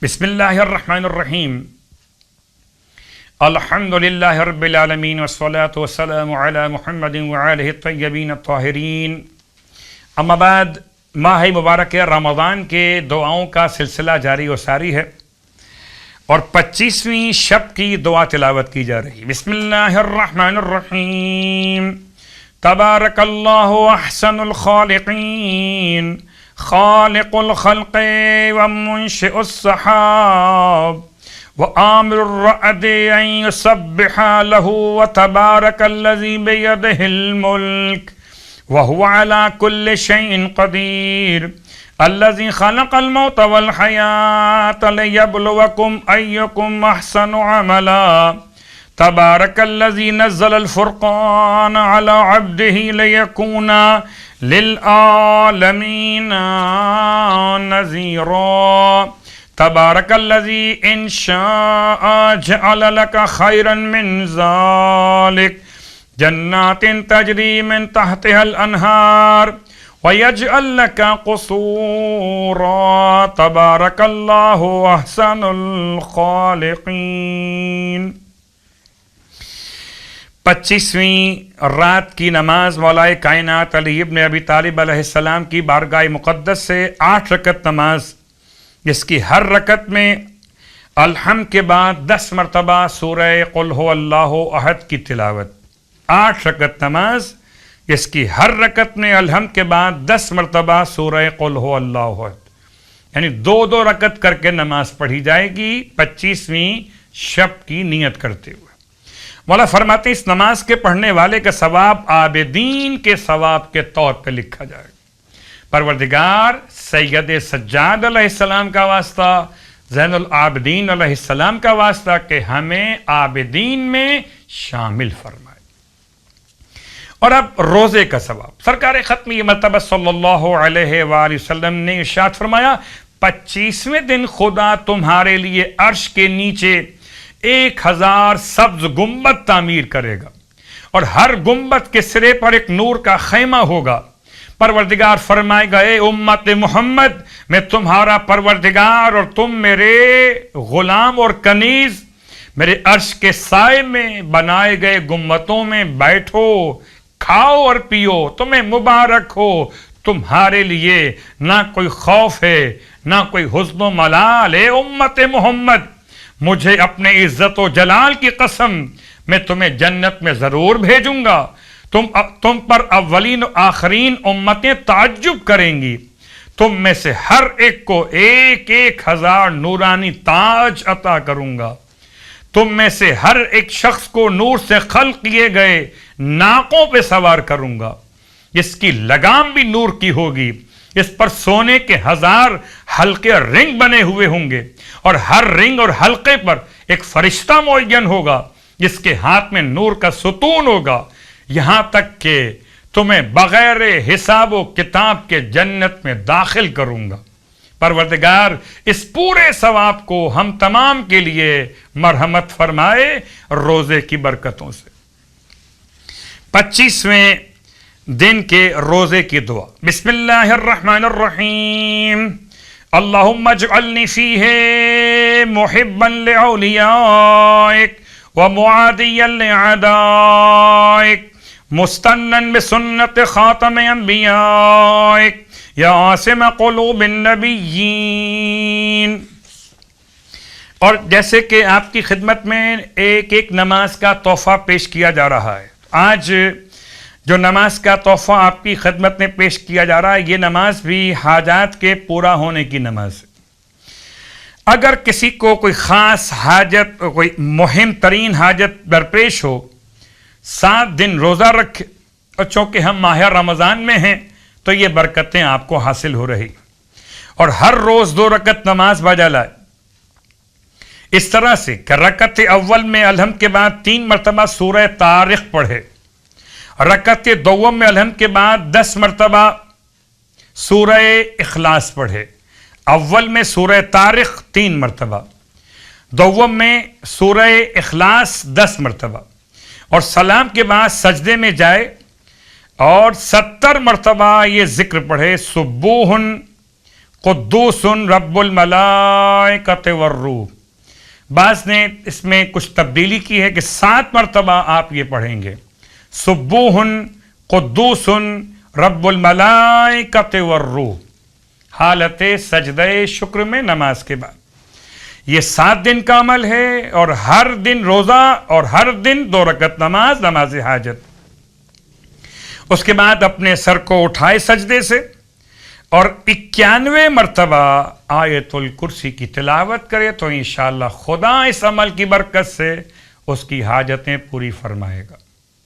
بسم اللہ الرحمن الرحیم الحمد للہ رب العالمین والصلاة والسلام علی محمد وآلہ الطیبین الطاہرین. اما بعد، ماہ مبارک رمضان کے دعاؤں کا سلسلہ جاری و ساری ہے اور 25ویں شب کی دعا تلاوت کی جا رہی. بسم اللہ الرحمن الرحیم. تبارک اللہ احسن الخالقین خالق الخلق ومنشئ السحاب وآمر الرعد أن يسبح له وتبارك الذي بيده الملك وهو على كل شيء قدير الذي خلق الموت والحياة ليبلوكم أيكم أحسن عملا تبارك الذي نزل الفرقان على عبده ليكون للعالمین نذیرا تبارک الذی ان شاء جعل لك خیرا من ذلك جنات تجری من تحتها الانہار ویجعل لك قصورا تبارک اللہ احسن الخالقین. 25ویں رات کی نماز مولائے کائنات علی ابن ابی طالب علیہ السلام کی بارگاہ مقدس سے 8 رکعت نماز، جس کی ہر رکعت میں الحمد کے بعد 10 مرتبہ سورہ قل هو اللہ احد کی تلاوت. 8 رکعت نماز جس کی ہر رکعت میں الحمد کے بعد 10 مرتبہ سورہ قل هو اللہ احد، یعنی 2 رکعت کر کے نماز پڑھی جائے گی 25ویں شب کی نیت کرتے ہوئے. مولا فرماتے ہیں اس نماز کے پڑھنے والے کا ثواب عابدین کے ثواب کے طور پہ لکھا جائے گا. پروردگار سید سجاد علیہ السلام کا واسطہ، زین العابدین علیہ السلام کا واسطہ کہ ہمیں عابدین میں شامل فرمائے. اور اب روزے کا ثواب، سرکار ختمی مرتبہ صلی اللہ علیہ وآلہ وسلم نے ارشاد فرمایا 25ویں دن خدا تمہارے لیے عرش کے نیچے 1000 سبز گنبد تعمیر کرے گا اور ہر گنبد کے سرے پر ایک نور کا خیمہ ہوگا. پروردگار فرمائے گا اے امت محمد، میں تمہارا پروردگار اور تم میرے غلام اور کنیز، میرے عرش کے سائے میں بنائے گئے گنبدوں میں بیٹھو، کھاؤ اور پیو، تمہیں مبارک ہو. تمہارے لیے نہ کوئی خوف ہے نہ کوئی حزن و ملال. اے امت محمد، مجھے اپنے عزت و جلال کی قسم، میں تمہیں جنت میں ضرور بھیجوں گا. تم پر اولین و آخرین امتیں تعجب کریں گی. تم میں سے ہر ایک کو 1000 نورانی تاج عطا کروں گا. تم میں سے ہر ایک شخص کو نور سے خلق کیے گئے ناقوں پہ سوار کروں گا، جس کی لگام بھی نور کی ہوگی. اس پر سونے کے 1000 حلقے رنگ بنے ہوئے ہوں گے اور ہر رنگ اور حلقے پر ایک فرشتہ معین ہوگا جس کے ہاتھ میں نور کا ستون ہوگا، یہاں تک کہ تمہیں بغیر حساب و کتاب کے جنت میں داخل کروں گا. پروردگار اس پورے ثواب کو ہم تمام کے لیے مرحمت فرمائے روزے کی برکتوں سے. 25ویں دن کے روزے کی دعا. بسم اللہ الرحمن الرحیم. اللہم اجعلنی فیہ محبا لعولیائک ومعادیا لعدائک مستنا بسنت خاتم انبیائک یا عاصم قلوب النبیین. اور جیسے کہ آپ کی خدمت میں ایک نماز کا تحفہ پیش کیا جا رہا ہے، آج جو نماز کا تحفہ آپ کی خدمت میں پیش کیا جا رہا ہے، یہ نماز بھی حاجات کے پورا ہونے کی نماز ہے. اگر کسی کو کوئی خاص حاجت، کوئی مہم ترین حاجت درپیش ہو، 7 دن روزہ رکھے، اور چونکہ ہم ماہ رمضان میں ہیں تو یہ برکتیں آپ کو حاصل ہو رہی، اور ہر روز 2 رکعت نماز بجا لائے. اس طرح سے کہ رکعت اول میں الحمد کے بعد 3 مرتبہ سورہ طارق پڑھے، رکعت دوم میں الحمد کے بعد 10 مرتبہ سورہ اخلاص پڑھے. اول میں سورہ طارق 3 مرتبہ، دوم میں سورہ اخلاص 10 مرتبہ، اور سلام کے بعد سجدے میں جائے اور 70 مرتبہ یہ ذکر پڑھے سبوح قدوسن رب الملائکۃ والروح. بعض نے اس میں کچھ تبدیلی کی ہے کہ 7 مرتبہ آپ یہ پڑھیں گے، سبوحن قدوسن رب الملائکۃ والروح، حالت سجدہ شکر میں نماز کے بعد. یہ 7 دن کا عمل ہے، اور ہر دن روزہ اور ہر دن 2 رکعت نماز حاجت. اس کے بعد اپنے سر کو اٹھائے سجدے سے اور 91 مرتبہ آیت الکرسی کی تلاوت کرے تو انشاءاللہ خدا اس عمل کی برکت سے اس کی حاجتیں پوری فرمائے گا.